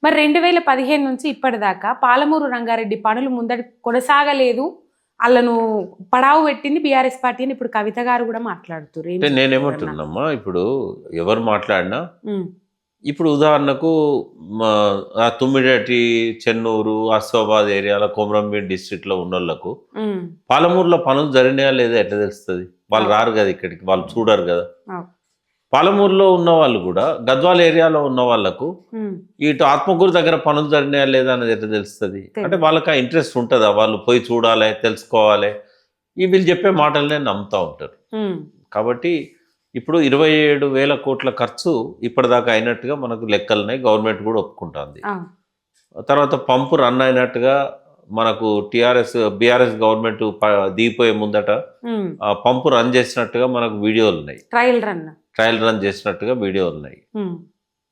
మరి 2015 నుంచి ఇప్పటిదాకా పాలమూరు రంగారెడ్డి పనులు ముందడి కొనసాగలేదు, వాళ్ళను పడావు పెట్టింది బీఆర్ఎస్ పార్టీ అని ఇప్పుడు కవిత గారు కూడా మాట్లాడుతున్నారు. అంటే నేనేమంటున్నామ్మా, ఇప్పుడు ఎవరు మాట్లాడినా ఇప్పుడు ఉదాహరణకు తుమ్మిడేటి, చెన్నూరు, ఆసిఫాబాద్ ఏరియాలో కొమరంభీం డిస్ట్రిక్ట్లో ఉన్న వాళ్ళకు పాలమూరులో పనులు జరిగినాయా లేదా ఎట్లా తెలుస్తుంది? వాళ్ళు రారు కదా ఇక్కడికి, వాళ్ళు చూడరు కదా. పాలమూరులో ఉన్న వాళ్ళు కూడా గద్వాల ఏరియాలో ఉన్న వాళ్ళకు ఇటు ఆత్మకూరు దగ్గర పనులు జరిగినాయా లేదా అనేది ఎట్లా తెలుస్తుంది? అంటే వాళ్ళకి ఆ ఇంట్రెస్ట్ ఉంటుందా? వాళ్ళు పోయి చూడాలి, తెలుసుకోవాలి. వీళ్ళు చెప్పే మాటలనే నమ్ముతూ ఉంటారు. కాబట్టి ఇప్పుడు 27,000 కోట్ల ఖర్చు ఇప్పటిదాకా అయినట్టుగా మనకు లెక్కలున్నాయి, గవర్నమెంట్ కూడా ఒప్పుకుంటుంది. తర్వాత పంపు రన్ అయినట్టుగా మనకు బీఆర్ఎస్ గవర్నమెంట్ దిగిపోయే ముందట పంపు రన్ చేసినట్టుగా మనకు వీడియోలు ఉన్నాయి, ట్రయల్ రన్ చేసినట్టుగా వీడియోలు ఉన్నాయి.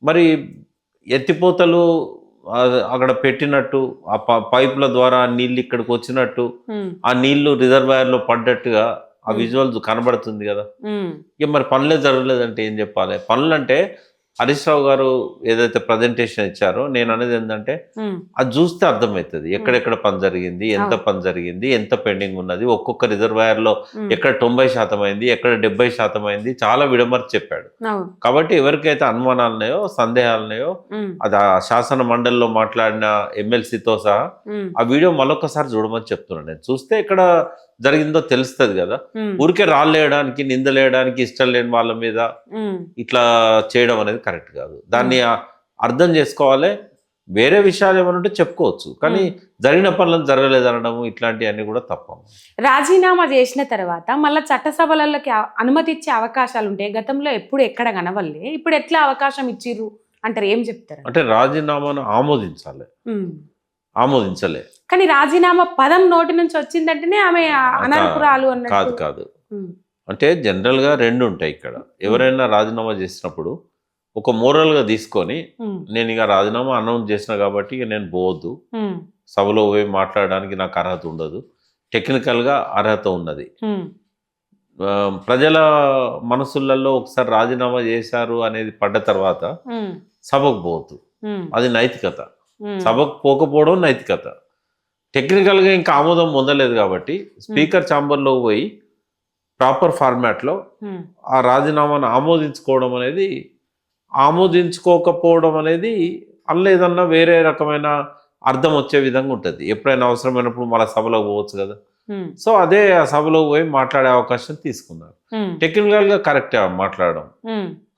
మరి ఎత్తిపోతలు అక్కడ పెట్టినట్టు, ఆ పైపుల ద్వారా నీళ్ళు ఇక్కడికి వచ్చినట్టు, ఆ నీళ్లు రిజర్వాయర్లో పడ్డట్టుగా ఆ విజువల్స్ కనబడుతుంది కదా. ఇక మరి పనులే జరగలేదంటే ఏం చెప్పాలి? పనులు అంటే హరీష్ రావు గారు ఏదైతే ప్రజెంటేషన్ ఇచ్చారో, నేను అనేది ఏంటంటే అది చూస్తే అర్థమవుతుంది ఎక్కడెక్కడ పని జరిగింది, ఎంత పని జరిగింది, ఎంత పెండింగ్ ఉన్నది, ఒక్కొక్క రిజర్వాయర్లో ఎక్కడ 90% అయింది, ఎక్కడ 70% అయింది, చాలా విడమర్చి చెప్పాడు. కాబట్టి ఎవరికైతే అనుమానాలు ఉన్నాయో, సందేహాలు ఉన్నాయో, అది ఆ శాసన మండలిలో మాట్లాడిన ఎమ్మెల్సీతో సహా ఆ వీడియో మరొకసారి చూడమని చెప్తున్నాను. నేను చూస్తే ఎక్కడ జరిగిందో తెలుస్తుంది కదా. ఊరికే రాళ్ళేయడానికి, నిందలేయడానికి, ఇష్టం లేని వాళ్ళ మీద ఇట్లా చేయడం అనేది కరెక్ట్ కాదు. దాన్ని అర్థం చేసుకోవాలి. వేరే విషయాలు ఏమనుంటే చెప్పుకోవచ్చు, కానీ జరిగిన పనులను జరగలేదనడము ఇట్లాంటివన్నీ కూడా తప్ప. రాజీనామా చేసిన తర్వాత మళ్ళీ చట్టసభలకి అనుమతి ఇచ్చే అవకాశాలు ఉంటాయి. గతంలో ఎప్పుడు ఎక్కడ కనవల్లే, ఇప్పుడు ఎట్లా అవకాశం ఇచ్చిర్రు అంటారు? ఏం చెప్తారు? అంటే రాజీనామాను ఆమోదించలే, కానీ రాజీనామా పదం నోటి నుంచి వచ్చిందంటేనే ఆమె అనర్హురాలు అన్నట్టు కాదు. అంటే జనరల్గా రెండు ఉంటాయి ఇక్కడ. ఎవరైనా రాజీనామా చేసినప్పుడు ఒక మోరల్గా తీసుకొని, నేను ఇక రాజీనామా అనౌన్స్ చేసిన కాబట్టి ఇక నేను పోవద్దు, సభలో పోయి మాట్లాడడానికి నాకు అర్హత ఉండదు, టెక్నికల్గా అర్హత ఉన్నది, ప్రజల మనసులలో ఒకసారి రాజీనామా చేశారు అనేది పడ్డ తర్వాత సభకు పోవద్దు, అది నైతికత. సభకు పోకపోవడం నైతికత. టెక్నికల్గా ఇంకా ఆమోదం పొందలేదు కాబట్టి స్పీకర్ ఛాంబర్లో పోయి ప్రాపర్ ఫార్మాట్లో ఆ రాజీనామాను ఆమోదించుకోకపోవడం అనేది అందులో ఏదన్నా వేరే రకమైన అర్థం వచ్చే విధంగా ఉంటుంది. ఎప్పుడైనా అవసరమైనప్పుడు మళ్ళీ సభలో పోవచ్చు కదా. సో అదే ఆ సభలో పోయి మాట్లాడే అవకాశం తీసుకున్నారు. టెక్నికల్గా కరెక్టే మాట్లాడడం,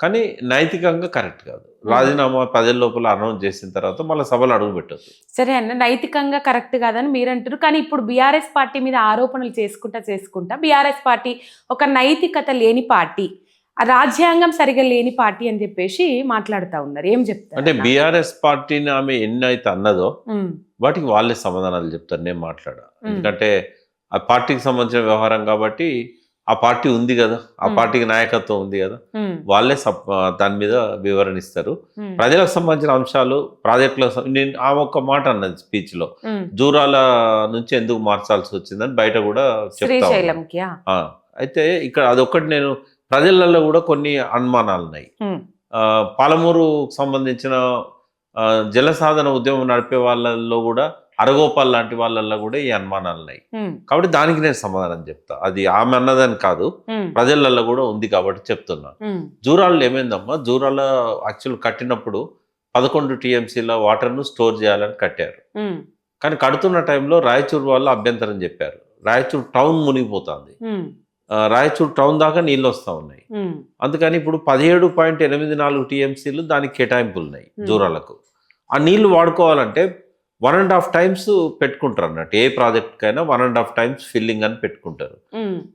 కానీ నైతికంగా కరెక్ట్ కాదు. రాజీనామా ప్రజల లోపల అనౌన్స్ చేసిన తర్వాత మళ్ళీ సభలో అడుగు పెట్టద్దు. సరే అన్న, నైతికంగా కరెక్ట్ కాదని మీరు అంటారు, కానీ ఇప్పుడు బీఆర్ఎస్ పార్టీ మీద ఆరోపణలు చేసుకుంటా బీఆర్ఎస్ పార్టీ ఒక నైతికత లేని పార్టీ, రాజ్యాంగం సరిగా లేని పార్టీ అని చెప్పేసి మాట్లాడుతూ ఉన్నారు. ఏం చెప్తారు? అంటే బీఆర్ఎస్ పార్టీని ఆమె ఎన్నైతే అన్నదో వాటికి వాళ్ళే సమాధానాలు చెప్తారు, నేను మాట్లాడా. ఎందుకంటే ఆ పార్టీకి సంబంధించిన వ్యవహారం కాబట్టి, ఆ పార్టీ ఉంది కదా, ఆ పార్టీకి నాయకత్వం ఉంది కదా, వాళ్ళే దాని మీద వివరణ ఇస్తారు. ప్రజలకు సంబంధించిన అంశాలు, ప్రాజెక్టులకు నేను ఆ ఒక్క మాట అన్నది స్పీచ్లో, జూరాల నుంచి ఎందుకు మార్చాల్సి వచ్చిందని బయట కూడా చెప్తా. అయితే ఇక్కడ అదొక్కటి, నేను ప్రజలలో కూడా కొన్ని అనుమానాలు ఉన్నాయి. పాలమూరు సంబంధించిన జలసాధన ఉద్యమం నడిపే వాళ్ళల్లో కూడా, అరగోపాల్ లాంటి వాళ్ళల్లో కూడా ఈ అనుమానాలు ఉన్నాయి. కాబట్టి దానికి నేను సమాధానం చెప్తా. అది ఆమె అన్నదని కాదు, ప్రజలలో కూడా ఉంది కాబట్టి చెప్తున్నా. జూరాల్లో ఏమైందమ్మా, జూరాల యాక్చువల్ కట్టినప్పుడు 11 TMCల వాటర్ను స్టోర్ చేయాలని కట్టారు. కానీ కడుతున్న టైంలో రాయచూరు వాళ్ళు అభ్యంతరం చెప్పారు. రాయచూరు టౌన్ మునిగిపోతుంది, రాయచూరు టౌన్ దాకా నీళ్ళు వస్తూ ఉన్నాయి. అందుకని ఇప్పుడు 17.84 TMCలు దానికి కేటాయింపులు ఉన్నాయి జూరాలకు. ఆ నీళ్లు వాడుకోవాలంటే 1.5 times పెట్టుకుంటారు అన్నట్టు. ఏ ప్రాజెక్ట్కైనా 1.5 times ఫిల్లింగ్ అని పెట్టుకుంటారు.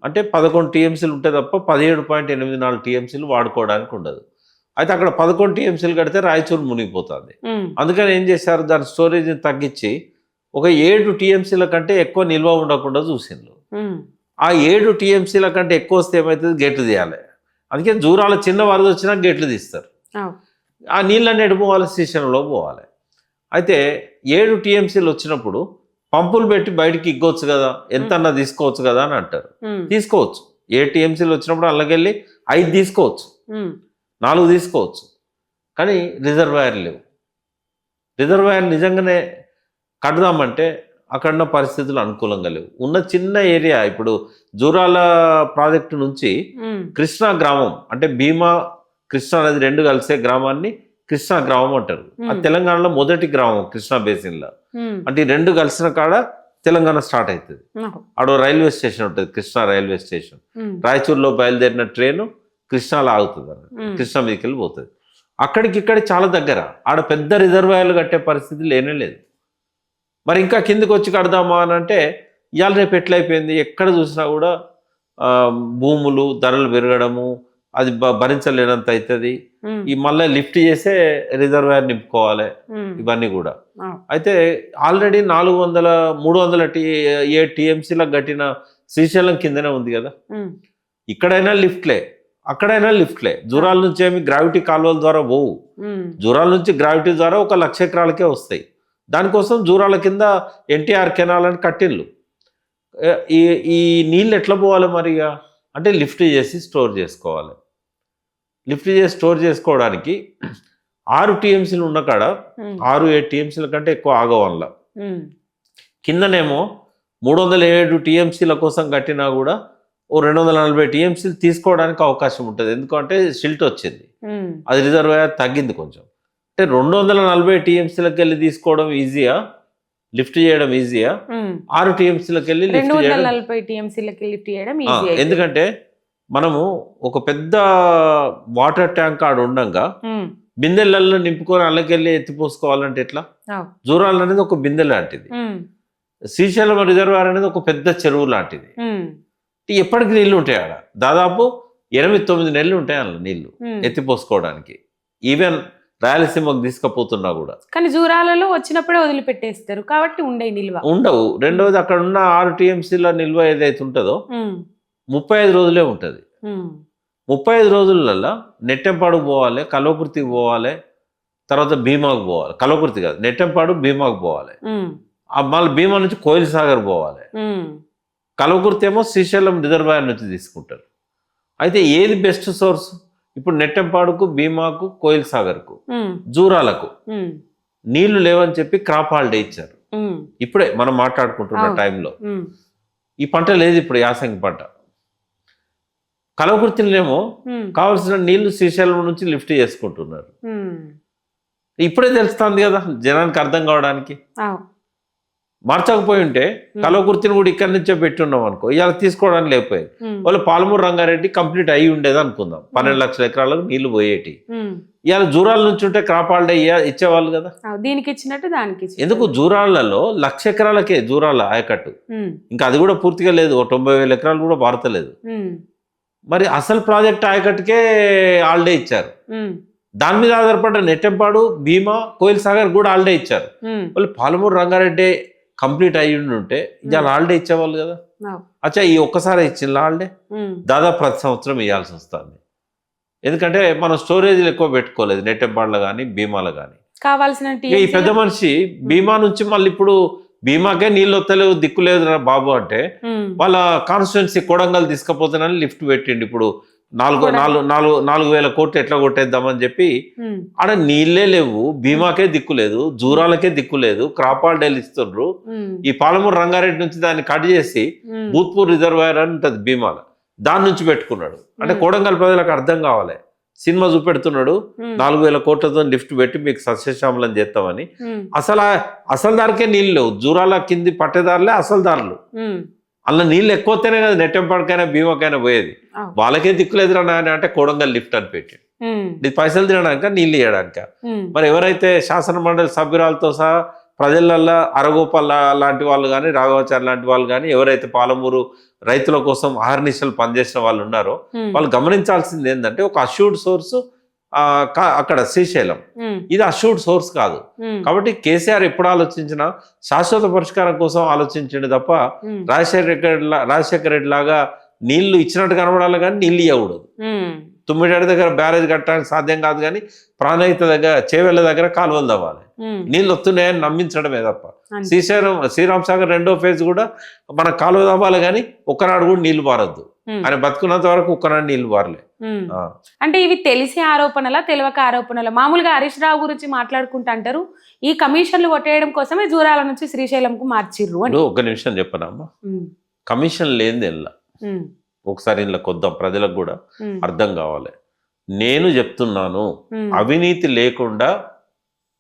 అంటే 11 TMCలు ఉంటే తప్ప 17.84 TMCలు వాడుకోవడానికి ఉండదు. అయితే అక్కడ 11 TMCలు కడితే రాయచూరు మునిగిపోతుంది. అందుకని ఏం చేశారు, దాని స్టోరేజ్ని తగ్గించి ఒక 7 TMCల కంటే ఎక్కువ నిల్వ ఉండకుండా చూసిండ్రు. ఆ 7 TMCల కంటే ఎక్కువ వస్తే ఏమవుతుంది, గేట్లు తీయాలి. అందుకే జూరాల చిన్న వరద వచ్చినా గేట్లు తీస్తారు. ఆ నీళ్ళన్నీ ఎడిపోవాలి, శ్రీశైలంలో పోవాలి. అయితే 7 TMCలు వచ్చినప్పుడు పంపులు పెట్టి బయటికి ఇగ్గొచ్చు కదా, ఎంతన్నా తీసుకోవచ్చు కదా అని అంటారు. తీసుకోవచ్చు. 7 TMCలు వచ్చినప్పుడు అల్లకెళ్ళి 5 తీసుకోవచ్చు, 4 తీసుకోవచ్చు, కానీ రిజర్వాయర్ లేవు. రిజర్వాయర్ నిజంగానే కడదామంటే అక్కడున్న పరిస్థితులు అనుకూలంగా లేవు. ఉన్న చిన్న ఏరియా ఇప్పుడు జూరాల ప్రాజెక్టు నుంచి కృష్ణా గ్రామం అంటే భీమా కృష్ణా నది రెండు కలిసే గ్రామాన్ని కృష్ణా గ్రామం అంటారు. అది తెలంగాణలో మొదటి గ్రామం కృష్ణా బేసిన్లో. అంటే ఈ రెండు కలిసిన కాడ తెలంగాణ స్టార్ట్ అవుతుంది. ఆడ రైల్వే స్టేషన్ ఉంటుంది, కృష్ణా రైల్వే స్టేషన్. రాయచూరులో బయలుదేరిన ట్రైను కృష్ణాలో ఆగుతుంది అన్నమాట, కృష్ణా మీదకి వెళ్ళి పోతుంది. అక్కడికి ఇక్కడ చాలా దగ్గర, ఆడ పెద్ద రిజర్వాయర్లు కట్టే పరిస్థితి లేనే లేదు. మరి ఇంకా కిందికి వచ్చి కడదామా అని అంటే ఇవాళ రేపు ఎట్లయిపోయింది, ఎక్కడ చూసినా కూడా భూములు ధరలు పెరగడము, అది భరించలేనంత అవుతుంది. ఈ మళ్ళీ లిఫ్ట్ చేసే రిజర్వాయర్ నింపుకోవాలి, ఇవన్నీ కూడా. అయితే ఆల్రెడీ 307 టీఎంసీలకు కట్టిన శ్రీశైలం కిందనే ఉంది కదా. ఇక్కడైనా లిఫ్ట్లే, అక్కడైనా లిఫ్ట్లే. జూరాల నుంచి ఏమి గ్రావిటీ కాలువల ద్వారా పోవు. జూరాల నుంచి గ్రావిటీ ద్వారా 1,00,000 ఎకరాలకే వస్తాయి. దానికోసం జూరాల కింద ఎన్టీఆర్ కెనాల్ అని కట్టిళ్ళు. ఈ నీళ్ళు ఎట్లా పోవాలి మరి అంటే లిఫ్ట్ చేసి స్టోర్ చేసుకోవాలి. లిఫ్ట్ చేసి స్టోర్ చేసుకోవడానికి 6 టీఎంసీలు ఉన్న కాడ 6-7 టీఎంసీల కంటే ఎక్కువ ఆగవల్ల. కిందనేమో 307 టీఎంసీల కోసం కట్టినా కూడా 240 టీఎంసీలు తీసుకోవడానికి అవకాశం ఉంటుంది. ఎందుకంటే షిల్ట్ వచ్చింది, అది రిజర్వాయర్ తగ్గింది కొంచెం. అంటే 240 టీఎంసీలకు వెళ్ళి తీసుకోవడం ఈజీయా, లిఫ్ట్ చేయడం ఈజీయా? 6 టీఎంసీలకు వెళ్ళి లిఫ్ట్ చేయడం. ఎందుకంటే మనము ఒక పెద్ద వాటర్ ట్యాంక్ ఆడ ఉండగా బిందెలలో నింపుకొని అల్లకెళ్ళి ఎత్తిపోసుకోవాలంటే ఎట్లా? జూరాలు అనేది ఒక బిందె లాంటిది, శ్రీశైలం రిజర్వాయర్ అనేది ఒక పెద్ద చెరువు లాంటిది. ఎప్పటికి నీళ్లు ఉంటాయి ఆడ, దాదాపు 8-9 నెలలు ఉంటాయి అలా నీళ్లు ఎత్తిపోసుకోవడానికి. ఈవెన్ రాయలసీమకు తీసుకుపోతున్నా కూడా. కానీ జూరాలలో వచ్చినప్పుడే వదిలిపెట్టేస్తారు కాబట్టి ఉండవు. రెండవది అక్కడ ఉన్న 6 టీఎంసీల నిల్వ ఏదైతే ఉంటుందో 35 రోజులే ఉంటుంది. 35 రోజులలో నెట్టెంపాడుకు పోవాలి, కల్వకుర్తికి పోవాలి, తర్వాత భీమాకు పోవాలి. కల్వకుర్తి కాదు, నెట్టెంపాడు భీమాకు పోవాలి. మళ్ళీ భీమా నుంచి కోయిల్ సాగర్ పోవాలి. కల్వకుర్తి ఏమో శ్రీశైలం రిజర్వాయర్ నుంచి తీసుకుంటారు. అయితే ఏది బెస్ట్ సోర్స్? ఇప్పుడు నెట్టెంపాడుకు, భీమాకు, కోయిల్ సాగర్కు, జూరాలకు నీళ్లు లేవని చెప్పి క్రాప్ హాలిడే ఇచ్చారు. ఇప్పుడే మనం మాట్లాడుకుంటున్న టైంలో ఈ పంట లేదు, ఇప్పుడు యాసంగి పంట. కల్వకుర్తినేమో కావాల్సిన నీళ్లు శ్రీశైలం నుంచి లిఫ్ట్ చేసుకుంటున్నారు. ఇప్పుడే తెలుస్తుంది కదా జనానికి అర్థం కావడానికి. మార్చకపోయి ఉంటే కల్వకుర్తిని కూడా ఇక్కడి నుంచే పెట్టున్నాం అనుకో, ఇవాళ తీసుకోవడానికి లేకపోయేది. వాళ్ళు పాలమూరు రంగారెడ్డి కంప్లీట్ అయ్యి ఉండేది అనుకుందాం, 12 లక్షల ఎకరాలకు నీళ్లు పోయేటి. ఇవాళ జూరాల నుంచి ఉంటే క్రాప్ హాలిడే ఇచ్చేవాళ్ళు కదా, దీనికి ఇచ్చినట్టు దానికి. ఎందుకు జూరాలలో 1,00,000 ఎకరాలకే జూరాల ఆయకట్టు, ఇంకా అది కూడా పూర్తిగా లేదు, 90,000 ఎకరాలు కూడా భారతలేదు. మరి అసలు ప్రాజెక్ట్ ఆయకట్టుకే హాలిడే ఇచ్చారు. దాని మీద ఆధారపడ్డ నెట్టెంపాడు, భీమా, కోయిల్ సాగర్ కూడా హాలిడే ఇచ్చారు. వాళ్ళు పాలమూరు రంగారెడ్డి కంప్లీట్ అయ్యి ఉంటే ఇవాళ హాలిడే ఇచ్చేవాళ్ళు కదా. అచ్చా, ఈ ఒక్కసారి ఇచ్చిన హాలిడే దాదాపు ప్రతి సంవత్సరం ఇవ్వాల్సి వస్తుంది. ఎందుకంటే మనం స్టోరేజ్లు ఎక్కువ పెట్టుకోలేదు నెట్టెంపాడులో కానీ భీమాలో కానీ. కావాల్సిన ఈ పెద్ద మనిషి భీమా నుంచి మళ్ళీ ఇప్పుడు భీమాకే నీళ్ళు వస్తలేవు, దిక్కు లేదు బాబు అంటే వాళ్ళ కాన్స్టిట్యున్సీ కొడంగల్ తీసుకుపోతానని లిఫ్ట్ పెట్టిండు. ఇప్పుడు 4,000 కోట్లు ఎట్లా కొట్టేద్దామని చెప్పి ఆడ నీళ్లే లేవు, భీమాకే దిక్కు లేదు, జూరాలకే దిక్కు లేదు, క్రాప్ హాలిడేలు ఇస్తుండ్రు. ఈ పాలమూరు రంగారెడ్డి నుంచి దాన్ని కట్ చేసి భూత్పూర్ రిజర్వాయర్ అని ఉంటుంది భీమాల, దాని నుంచి పెట్టుకున్నాడు. అంటే కొడంగల్ ప్రజలకు అర్థం కావాలి, సినిమా చూపెడుతున్నాడు 4,000 కోట్లతో లిఫ్ట్ పెట్టి మీకు సస్యశ్యామలం చేస్తామని. అసలు దారికే నీళ్ళు లేవు, జూరాల కింది పట్టేదారులే అసలు దారులు. అలా నీళ్ళు ఎక్కువతేనే కదా నెట్టెంపాడుకైనా భీమాకైనా పోయేది. వాళ్ళకే దిక్కులేదురా అంటే కొడంగల్ లిఫ్ట్ అని పెట్టి పైసలు తినడానిక నీళ్ళు ఇవ్వడానిక. మరి ఎవరైతే శాసన మండలి సభ్యురాలతో సహా ప్రజలల్లో అరగోపాల్ లాంటి వాళ్ళు కానీ, రాఘవాచారి లాంటి వాళ్ళు కానీ, ఎవరైతే పాలమూరు రైతుల కోసం ఆహర్నిశలు పనిచేసిన వాళ్ళు ఉన్నారో వాళ్ళు గమనించాల్సింది ఏంటంటే ఒక అష్యూర్డ్ సోర్స్ అక్కడ శ్రీశైలం, ఇది అష్యూర్డ్ సోర్స్ కాదు. కాబట్టి కేసీఆర్ ఎప్పుడు ఆలోచించినా శాశ్వత పరిష్కారం కోసం ఆలోచించండి తప్ప రాజశేఖర రెడ్డి లాగా నీళ్లు ఇచ్చినట్టు కనబడాలి కానీ నీళ్ళు ఇవ్వకూడదు. తుమ్మిడి దగ్గర బ్యారేజ్ కట్టడానికి సాధ్యం కాదు కానీ ప్రాణహిత దగ్గర చేవెళ్ళ దగ్గర కాలువలు తవ్వాలి. నీళ్ళు వస్తున్నాయని నమ్మించడమే తప్ప. అంతే. శ్రీరామ్ సాగర్ 2వ ఫేజ్ కూడా మన కాలువ తవ్వాలి కానీ ఒక్కనాడు కూడా నీళ్లు పారద్దు. ఆయన బతుకున్నంత వరకు ఒక్కనాడు నీళ్లు పారలే. అంటే ఇవి తెలిసి ఆరోపణలా తెలియక ఆరోపణలా? మామూలుగా హరీష్ రావు గురించి మాట్లాడుకుంటా అంటారు ఈ కమిషన్లు కొట్టేయడం కోసమే జూరాల నుంచి శ్రీశైలంకు మార్చిర్రు అని. ఒక్క నిమిషం చెప్పనమ్మా, కమిషన్ లేనిది ఎలా ఒకసారి ఇలా కొద్దాం, ప్రజలకు కూడా అర్థం కావాలి. నేను చెప్తున్నాను, అవినీతి లేకుండా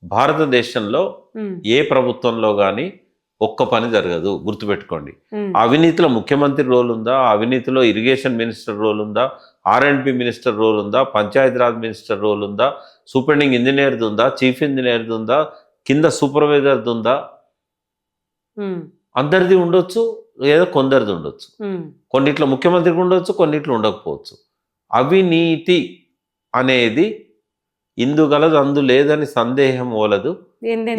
భారతదేశంలో ఏ ప్రభుత్వంలో కానీ ఒక్క పని జరగదు, గుర్తుపెట్టుకోండి. అవినీతిలో ముఖ్యమంత్రి రోల్ ఉందా, అవినీతిలో ఇరిగేషన్ మినిస్టర్ రోల్ ఉందా, R&B మినిస్టర్ రోల్ ఉందా, పంచాయతీరాజ్ మినిస్టర్ రోల్ ఉందా, సూపరింటెండింగ్ ఇంజనీర్ది ఉందా, చీఫ్ ఇంజనీర్ది ఉందా, కింద సూపర్వైజర్ది ఉందా? అందరిది ఉండొచ్చు, లేదా కొందరిది ఉండొచ్చు. కొన్నిట్లో ముఖ్యమంత్రికి ఉండొచ్చు, కొన్నిట్లో ఉండకపోవచ్చు. అవినీతి అనేది ఇందు గలదు అందు లేదని సందేహం ఓలదు,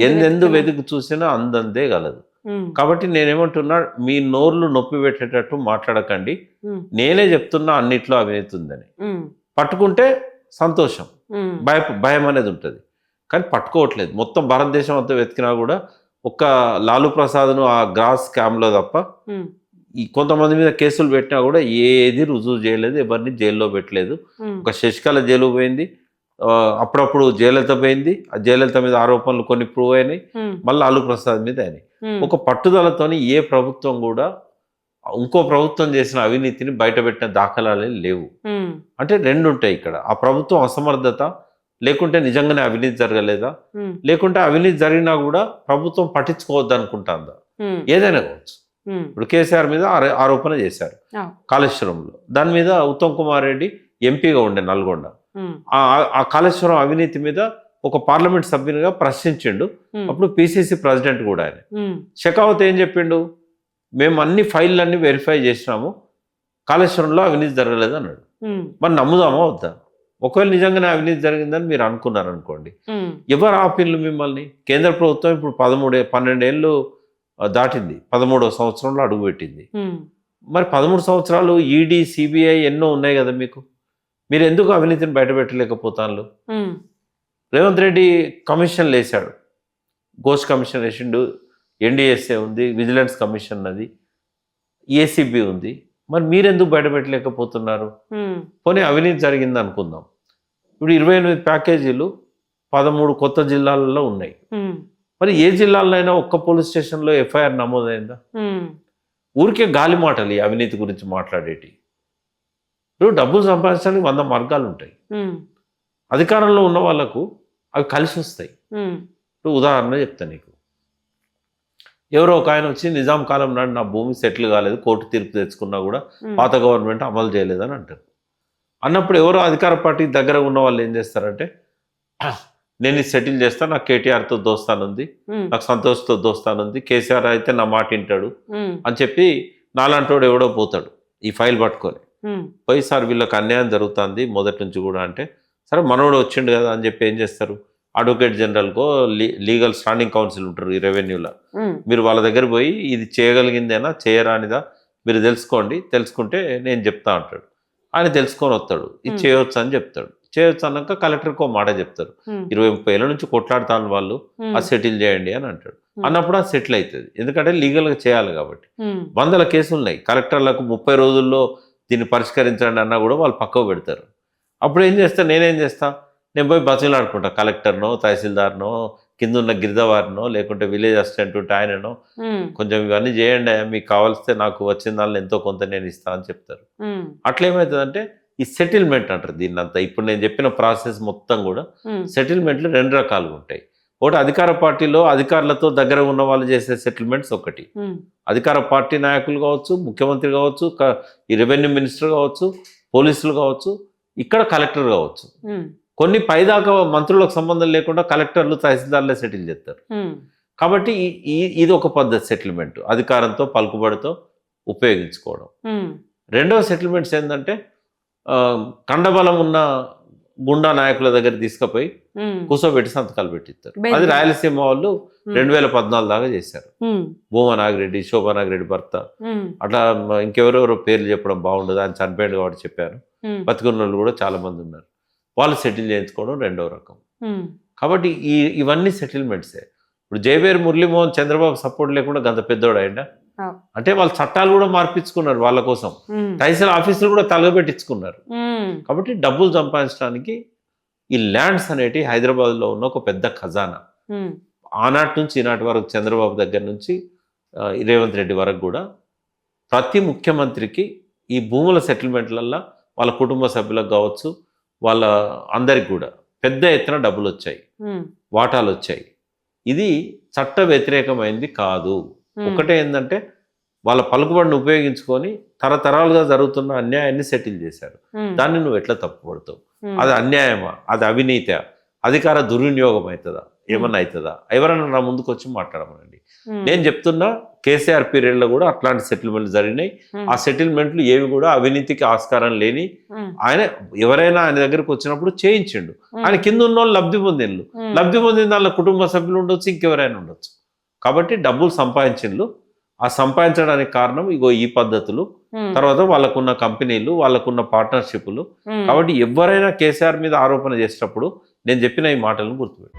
ఎందెందు వెతుకు చూసినా అందందే గలదు. కాబట్టి నేనేమంటున్నా, మీ నోర్లు నొప్పి పెట్టేటట్టు మాట్లాడకండి. నేనే చెప్తున్నా అన్నిట్లో అవినీతి ఉందని. పట్టుకుంటే సంతోషం, భయం అనేది ఉంటుంది, కానీ పట్టుకోవట్లేదు. మొత్తం భారతదేశం అంతా వెతికినా కూడా ఒక్క లాలూ ప్రసాద్ను ఆ గ్రాస్ స్కామ్లో తప్ప ఈ కొంతమంది మీద కేసులు పెట్టినా కూడా ఏది రుజువు చేయలేదు, ఎవరిని జైల్లో పెట్టలేదు. ఒక శశికళ జైలు పోయింది, అప్పుడప్పుడు జయలలిత పోయింది, ఆ జయలలిత మీద ఆరోపణలు కొన్ని ప్రూవ్ అయినాయి, మళ్ళీ లాలూ ప్రసాద్ మీద అయినాయి. ఒక పట్టుదలతోని ఏ ప్రభుత్వం కూడా ఇంకో ప్రభుత్వం చేసిన అవినీతిని బయటపెట్టిన దాఖలాలే లేవు. అంటే రెండు ఉంటాయి ఇక్కడ, ఆ ప్రభుత్వం అసమర్థత, లేకుంటే నిజంగానే అవినీతి జరగలేదా, లేకుంటే అవినీతి జరిగినా కూడా ప్రభుత్వం పట్టించుకోవద్దు అనుకుంటుందా, ఏదైనా కావచ్చు. ఇప్పుడు కేసీఆర్ మీద ఆరోపణ చేశారు కాళేశ్వరంలో, దాని మీద ఉత్తమ్ కుమార్ రెడ్డి ఎంపీగా ఉండే నల్గొండ, ఆ కాళేశ్వరం అవినీతి మీద ఒక పార్లమెంట్ సభ్యునిగా ప్రశ్నించిండు. అప్పుడు పిసిసి ప్రెసిడెంట్ కూడా ఆయన షెకావత్ ఏం చెప్పిండు, మేము అన్ని ఫైళ్ళన్నీ వెరిఫై చేసినాము, కాళేశ్వరంలో అవినీతి జరగలేదు అన్నాడు. మరి నమ్ముదామా వద్దా? ఒకవేళ నిజంగానే అవినీతి జరిగిందని మీరు అనుకున్నారు అనుకోండి, ఎవరు ఆపిల్లు మిమ్మల్ని? కేంద్ర ప్రభుత్వం ఇప్పుడు 12 ఏళ్ళు దాటింది, 13వ సంవత్సరంలో అడుగుపెట్టింది. మరి 13 సంవత్సరాలు ఈడీ, సిబిఐ ఎన్నో ఉన్నాయి కదా మీకు, మీరు ఎందుకు అవినీతిని బయటపెట్టలేకపోతాను? రేవంత్ రెడ్డి కమిషన్లు వేశాడు, గోస్ట్ కమిషన్ వేసిండు, ఎన్డీఎస్ఏ ఉంది, విజిలెన్స్ కమిషన్ అది, ఏసీబీ ఉంది. మరి మీరెందుకు బయటపెట్టలేకపోతున్నారు? పోనీ అవినీతి జరిగింది అనుకుందాం, ఇప్పుడు 28 ప్యాకేజీలు 13 కొత్త జిల్లాలలో ఉన్నాయి. మరి ఏ జిల్లాలో అయినా ఒక్క పోలీస్ స్టేషన్లో ఎఫ్ఐఆర్ నమోదైందా? ఊరికే గాలి మాటలు ఈ అవినీతి గురించి మాట్లాడేటి. ఇప్పుడు డబ్బులు సంపాదించడానికి 100 మార్గాలు ఉంటాయి. అధికారంలో ఉన్న వాళ్ళకు అవి కలిసి వస్తాయి. ఇప్పుడు ఉదాహరణ చెప్తా నీకు, ఎవరో ఒక ఆయన వచ్చి నిజాం కాలం నాడు నా భూమి సెటిల్ కాలేదు, కోర్టు తీర్పు తెచ్చుకున్నా కూడా పాత గవర్నమెంట్ అమలు చేయలేదని అంటారు. అన్నప్పుడు ఎవరో అధికార పార్టీకి దగ్గర ఉన్న వాళ్ళు ఏం చేస్తారంటే, నేను ఇది సెటిల్ చేస్తా, నాకు కేటీఆర్తో దోస్తానుంది, నాకు సంతోష్తో దోస్తానుంది, కేసీఆర్ అయితే నా మాట వింటాడు అని చెప్పి నాలాంటోడు ఎవడో పోతాడు ఈ ఫైల్ పట్టుకొని పోయి, సార్ వీళ్ళకి అన్యాయం జరుగుతుంది మొదటి నుంచి కూడా అంటే, సరే మనోడు వచ్చిండు కదా అని చెప్పి ఏం చేస్తారు, అడ్వకేట్ జనరల్కో లీగల్ స్టాండింగ్ కౌన్సిల్ ఉంటారు ఈ రెవెన్యూలో, మీరు వాళ్ళ దగ్గర పోయి ఇది చేయగలిగిందేనా చేయరానిదా మీరు తెలుసుకోండి, తెలుసుకుంటే నేను చెప్తా అంటాడు. ఆయన తెలుసుకొని వస్తాడు, ఇది చేయవచ్చు అని చెప్తాడు. చేయొచ్చు అన్నాక కలెక్టర్కి మాట చెప్తారు, 20-30 ఏళ్ళ నుంచి కొట్లాడుతాను వాళ్ళు, అది సెటిల్ చేయండి అని అంటాడు. అన్నప్పుడు అది సెటిల్ అవుతుంది, ఎందుకంటే లీగల్గా చేయాలి కాబట్టి. 100 కేసులు ఉన్నాయి, కలెక్టర్లకు 30 రోజుల్లో దీన్ని పరిష్కరించండి అన్నా కూడా వాళ్ళు పక్కకు పెడతారు. అప్పుడు ఏం చేస్తా, నేనేం చేస్తా, నేను పోయి బస్సులు ఆడుకుంటా, కలెక్టర్నో తహసీల్దార్నో కింద ఉన్న గిరిదవారినో లేకుంటే విలేజ్ అసిస్టెంట్ ఉంటే ఆయననో, కొంచెం ఇవన్నీ చేయండి, మీకు కావాల్స్తే నాకు వచ్చిన దానిలో ఎంతో కొంత నేను ఇస్తా అని చెప్తారు. అట్లా ఏమవుతుందంటే ఈ సెటిల్మెంట్ అంటారు దీన్ని అంతా. ఇప్పుడు నేను చెప్పిన ప్రాసెస్ మొత్తం కూడా సెటిల్మెంట్లు 2 రకాలుగా ఉంటాయి. ఒకటి అధికార పార్టీలో అధికారులతో దగ్గర ఉన్న వాళ్ళు చేసే సెటిల్మెంట్స్ ఒకటి, అధికార పార్టీ నాయకులు కావచ్చు, ముఖ్యమంత్రి కావచ్చు, ఈ రెవెన్యూ మినిస్టర్ కావచ్చు, పోలీసులు కావచ్చు, ఇక్కడ కలెక్టర్ కావచ్చు. కొన్ని పైదాకా మంత్రులకు సంబంధం లేకుండా కలెక్టర్లు తహసీల్దార్లే సెటిల్ చేస్తారు. కాబట్టి ఇది ఒక పద్ధతి సెటిల్మెంట్, అధికారంతో పలుకుబడితో ఉపయోగించుకోవడం. రెండవ సెటిల్మెంట్స్ ఏంటంటే కండబలం ఉన్న గుండా నాయకుల దగ్గర తీసుకుపోయి కూర్చోబెట్టి సంతకాలు పెట్టిస్తారు. అది రాయలసీమ వాళ్ళు 2014 దాకా చేశారు. భూమా నాగిరెడ్డి, శోభా నాగిరెడ్డి భర్త, అట్లా ఇంకెవరెవరో పేర్లు చెప్పడం బాగుండదు, ఆయన చనిపోయాడు కాబట్టి చెప్పారు. బతికున్న వాళ్ళు కూడా చాలా మంది ఉన్నారు. వాళ్ళు సెటిల్ చేయించుకోవడం రెండవ రకం. కాబట్టి ఇవన్నీ సెటిల్మెంట్సే. ఇప్పుడు జయవేర్ మురళీమోహన్ చంద్రబాబు సపోర్ట్ లేకుండా గంత పెద్దోడు ఆయన. అంటే వాళ్ళు చట్టాలు కూడా మార్పించుకున్నారు వాళ్ళ కోసం, తహసీల్ ఆఫీసులు కూడా తలగబెట్టించుకున్నారు. కాబట్టి డబ్బులు సంపాదించడానికి ఈ ల్యాండ్స్ అనేటి హైదరాబాద్లో ఉన్న ఒక పెద్ద ఖజానా. ఆనాటి నుంచి ఈనాటి వరకు చంద్రబాబు దగ్గర నుంచి రేవంత్ రెడ్డి వరకు కూడా ప్రతి ముఖ్యమంత్రికి ఈ భూముల సెటిల్మెంట్లల్లో వాళ్ళ కుటుంబ సభ్యులకు కావచ్చు, వాళ్ళ అందరికి కూడా పెద్ద ఎత్తున డబ్బులు వచ్చాయి, వాటాలు వచ్చాయి. ఇది చట్ట వ్యతిరేకమైంది కాదు. ఒకటే ఏంటంటే వాళ్ళ పలుకుబడిని ఉపయోగించుకొని తరతరాలుగా జరుగుతున్న అన్యాయాన్ని సెటిల్ చేశారు. దాన్ని నువ్వు ఎట్లా తప్పుపడతావు? అది అన్యాయమా? అది అవినీతి? అధికార దుర్వినియోగం అవుతుందా? ఏమన్నా అవుతుందా? ఎవరైనా నా ముందుకు వచ్చి మాట్లాడమనండి. నేను చెప్తున్నా కేసీఆర్ పీరియడ్లో కూడా అట్లాంటి సెటిల్మెంట్లు జరిగినాయి. ఆ సెటిల్మెంట్లు ఏవి కూడా అవినీతికి ఆస్కారం లేని, ఆయన ఎవరైనా ఆయన దగ్గరకు వచ్చినప్పుడు చేయించిండు. ఆయన కింద ఉన్న వాళ్ళు లబ్ధి పొందిన వాళ్ళ కుటుంబ సభ్యులు ఉండొచ్చు, ఇంకెవరైనా ఉండొచ్చు. కాబట్టి డబ్బులు సంపాదించిండ్రు. ఆ సంపాదించడానికి కారణం ఇగో ఈ పద్ధతులు, తర్వాత వాళ్ళకున్న కంపెనీలు, వాళ్ళకున్న పార్ట్నర్షిప్లు. కాబట్టి ఎవరైనా కేసీఆర్ మీద ఆరోపణ చేసేటప్పుడు నేను చెప్పిన ఈ మాటలను గుర్తుపెట్టు.